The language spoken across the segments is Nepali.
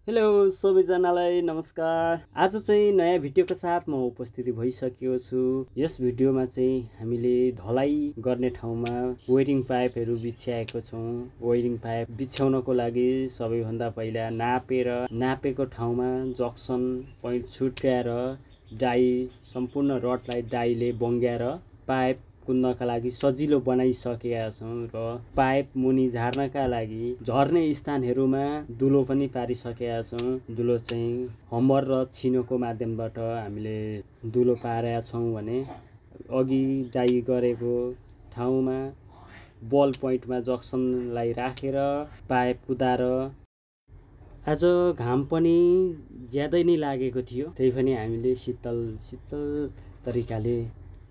हेलो सबैजनालाई नमस्कार। आज चाहिँ नयाँ भिडियोको साथ म उपस्थिति भइसकेको छु। यस भिडियोमा चाहिँ हामीले ढलाई गर्ने ठाउँमा वायरिङ पाइपहरू बिछ्याएको छौँ। वायरिङ पाइप बिछ्याउनको लागि सबैभन्दा पहिला नापेको ठाउँमा जक्सन पोइन्ट छुट्याएर डाई सम्पूर्ण रडलाई डाईले बङ्ग्याएर पाइप कुद्नका लागि सजिलो बनाइसकेका छौँ र पाइप मुनि झार्नका लागि झर्ने स्थानहरूमा दुलो पनि पारिसकेका छौँ। दुलो चाहिँ हम्बर र छिनोको माध्यमबाट हामीले दुलो पारेका छौँ भने अघि डाई गरेको ठाउँमा बल पोइन्टमा जक्सनलाई राखेर पाइप कुदाएर आज घाम पनि ज्यादै नै लागेको थियो, त्यही पनि हामीले शीतल तरिकाले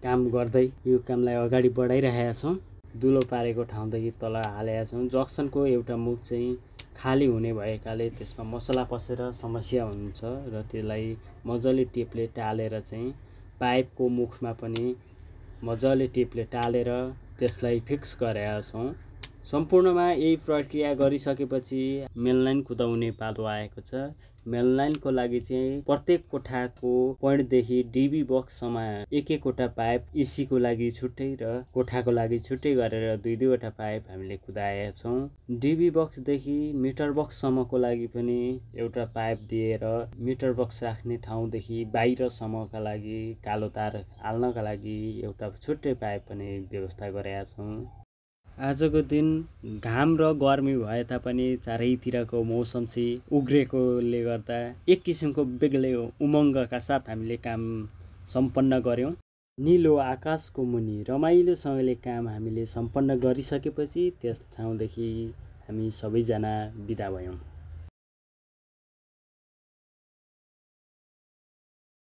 काम गर्दै यो कामलाई अगाडि बढाइरहेका छौँ। दुलो पारेको ठाउँदेखि तल हालेका छौँ। जक्सनको एउटा मुख चाहिँ खाली हुने भएकाले त्यसमा मसला पसेर समस्या हुन्छ र त्यसलाई मजाले टेपले टालेर चाहिँ पाइपको मुखमा पनि मजाले टेपले टालेर त्यसलाई फिक्स गरेका छौँ। सम्पूर्णमा यही प्रक्रिया गरिसकेपछि मेनलाइन कुदाउने पालो आएको छ। मेनलाइनको लागि चाहिँ प्रत्येक कोठाको पोइन्टदेखि डिबी बक्ससम्म एक एकवटा पाइप एसीको लागि छुट्टै र कोठाको लागि छुट्टै गरेर दुईवटा पाइप हामीले कुदाएका छौँ। डिबी बक्सदेखि मिटर बक्ससम्मको लागि पनि एउटा पाइप दिएर मिटर बक्स राख्ने ठाउँदेखि बाहिरसम्मका लागि कालो तार हाल्नका लागि एउटा छुट्टै पाइप पनि व्यवस्था गरेका छौँ। आजको दिन घाम र गर्मी भए तापनि चारैतिरको मौसम चाहिँ उग्रेकोले गर्दा एक किसिमको बेग्लै उमङ्गका साथ हामीले काम सम्पन्न गर्यौँ। निलो आकाशको मुनि रमाइलोसँगले काम हामीले सम्पन्न गरिसकेपछि त्यस ठाउँदेखि हामी सबैजना बिदा भयौँ।